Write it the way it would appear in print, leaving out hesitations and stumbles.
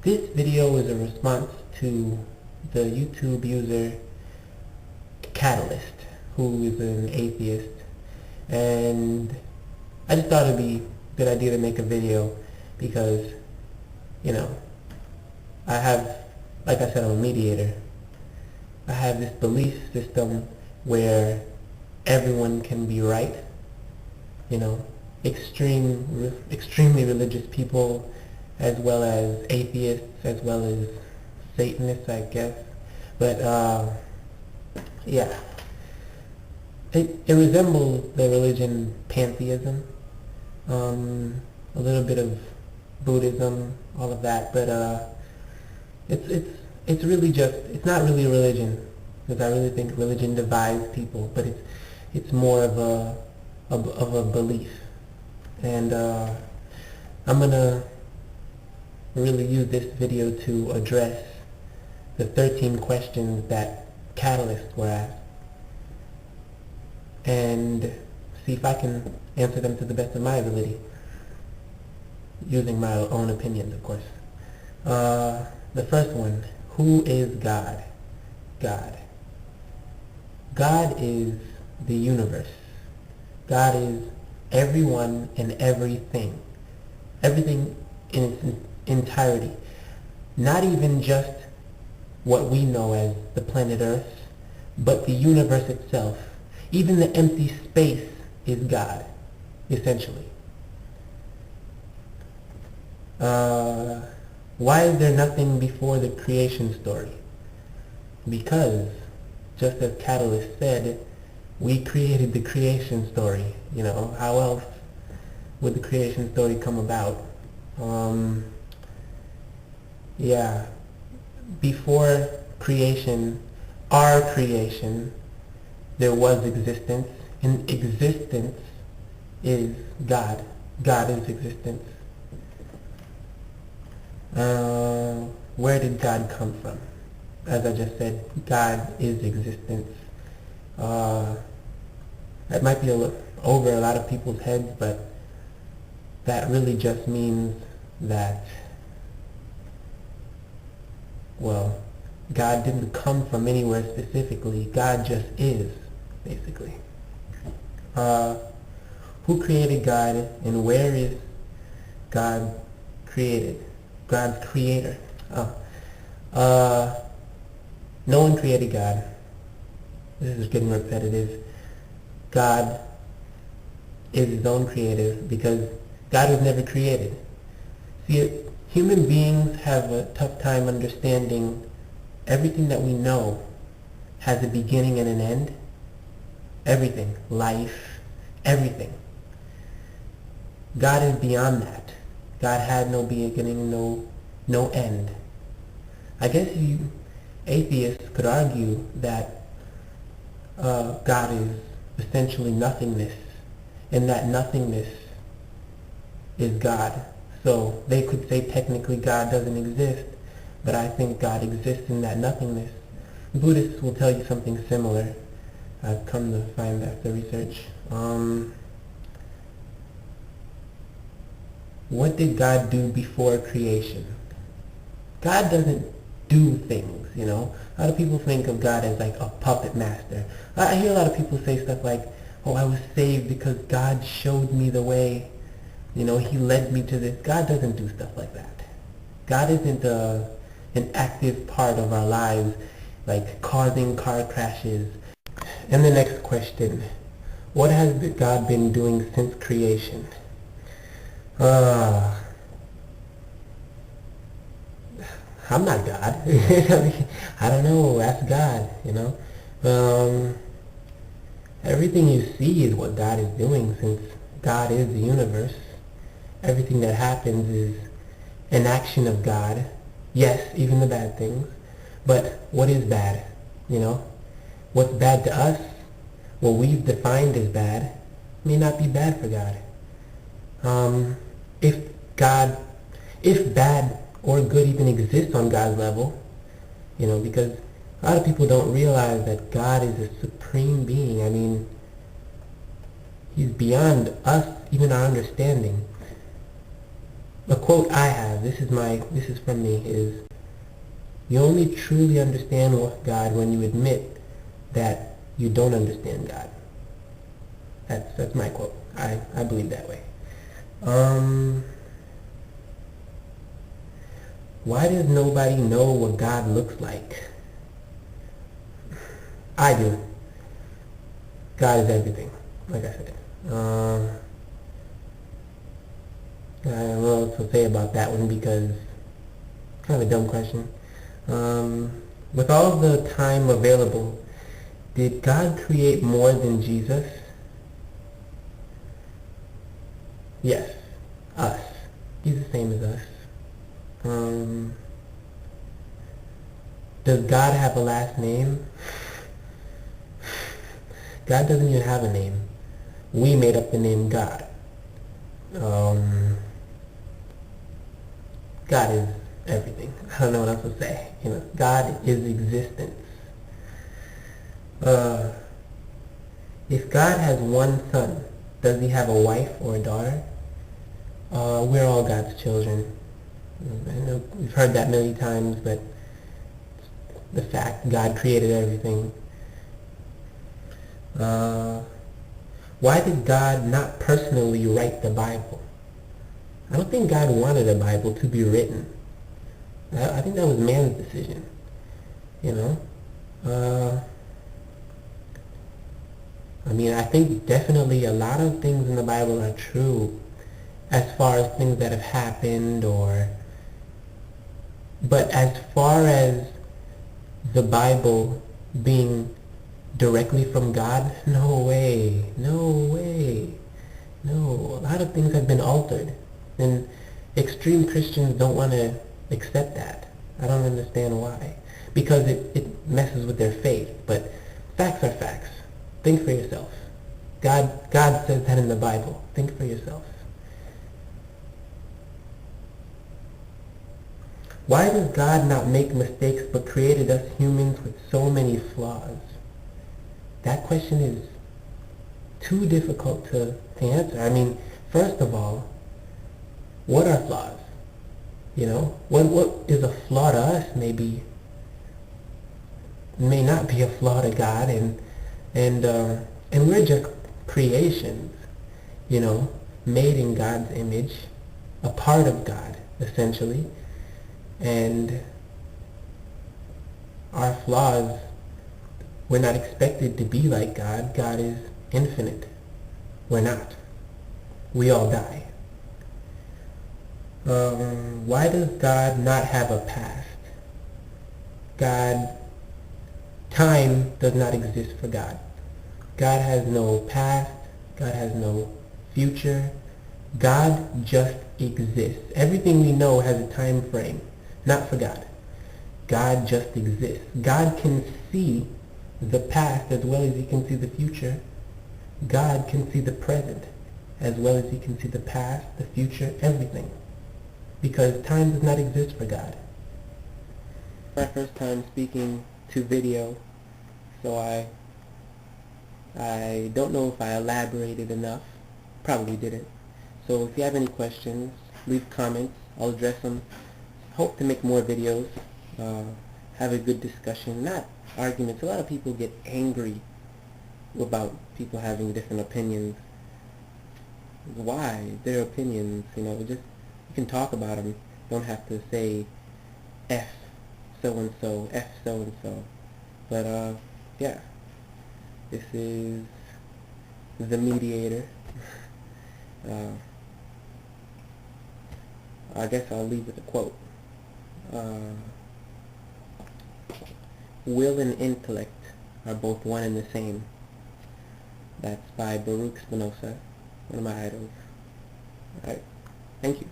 This video is a response to the YouTube user Katalyzt, who is an atheist, and I just thought it'd be a good idea to make a video because, you know, I have, like I said, I'm a mediator. I have this belief system where everyone can be right, you know, extremely religious people, as well as atheists, as well as Satanists, I guess. But yeah, it resembles the religion Pantheism, a little bit of Buddhism, all of that. But it's really just, it's not really a religion, because I really think religion divides people, but it's more of a belief. And I'm gonna really use this video to address the 13 questions that Katalyst were asked and see if I can answer them to the best of my ability, using my own opinions, of course. The first one, who is God? God. God is the universe. God is everyone and everything. Everything in its entirety. Not even just what we know as the planet Earth, but the universe itself. Even the empty space is God, essentially. Why is there nothing before the creation story? Because, just as Katalyst said, we created the creation story. You know, how else would the creation story come about? Yeah, before creation, our creation, there was existence, and existence is God. God is existence. Where did God come from? As I just said, God is existence. That might be over a lot of people's heads, but that really just means that, well, God didn't come from anywhere specifically. God just is, basically. Who created God, and where is God created? God's creator. No one created God. This is getting repetitive. God is his own creator because God was never created. See, human beings have a tough time understanding everything that we know has a beginning and an end. Everything. Life. Everything. God is beyond that. God had no beginning, no end. I guess you atheists could argue that God is essentially nothingness, and that nothingness is God. So they could say technically God doesn't exist, but I think God exists in that nothingness. Buddhists will tell you something similar. I've come to find after research. What did God do before creation? God doesn't do things, you know. A lot of people think of God as like a puppet master. I hear a lot of people say stuff like, oh, I was saved because God showed me the way. You know, he led me to this. God doesn't do stuff like that. God isn't an active part of our lives, like causing car crashes. And the next question, what has God been doing since creation? I'm not God. I don't know, ask God, you know. Everything you see is what God is doing, since God is the universe. Everything that happens is an action of God. Yes, even the bad things. But what is bad? You know? What's bad to us, what we've defined as bad, may not be bad for God. If bad or good even exists on God's level, you know, because a lot of people don't realize that God is a supreme being. I mean, he's beyond us, even our understanding. a quote I have, this is from me, is you only truly understand God when you admit that you don't understand God. That's my quote. I believe that way. Why does nobody know what God looks like? I do. God is everything, like I said. I don't know what to say about that one because it's kind of a dumb question. With all the time available, did God create more than Jesus? Yes, us. He's the same as us. Does God have a last name? God doesn't even have a name. We made up the name God. God is everything. I don't know what else to say. God is existence. If God has one son, does he have a wife or a daughter? We're all God's children. I know we've heard that many times, but the fact God created everything. Why did God not personally write the Bible? I don't think God wanted a Bible to be written. I think that was man's decision. I think definitely a lot of things in the Bible are true as far as things that have happened, but as far as the Bible being directly from God, no way. No, a lot of things have been altered, and extreme Christians don't want to accept that. I don't understand why. Because it messes with their faith, but facts are facts. Think for yourself. God says that in the Bible. Think for yourself. Why does God not make mistakes but created us humans with so many flaws? That question is too difficult to answer. First of all, what are flaws? What is a flaw to us may not be a flaw to God, and we're just creations, made in God's image, a part of God, essentially. And our flaws, we're not expected to be like God. God is infinite. We're not. We all die. Why does God not have a past? Time does not exist for God. God has no past. God has no future. God just exists. Everything we know has a time frame. Not for God. God just exists. God can see the past as well as he can see the future. God can see the present as well as he can see the past, the future, everything. Because time does not exist for God. My first time speaking to video, so I don't know if I elaborated enough. Probably didn't. So if you have any questions, leave comments. I'll address them. Hope to make more videos. Have a good discussion, not arguments. A lot of people get angry about people having different opinions. Why? Their opinions, just you can talk about them. You don't have to say F so-and-so, F so-and-so. But, yeah. This is the mediator. I guess I'll leave with a quote. Will and intellect are both one and the same. That's by Baruch Spinoza, one of my idols. Alright, thank you.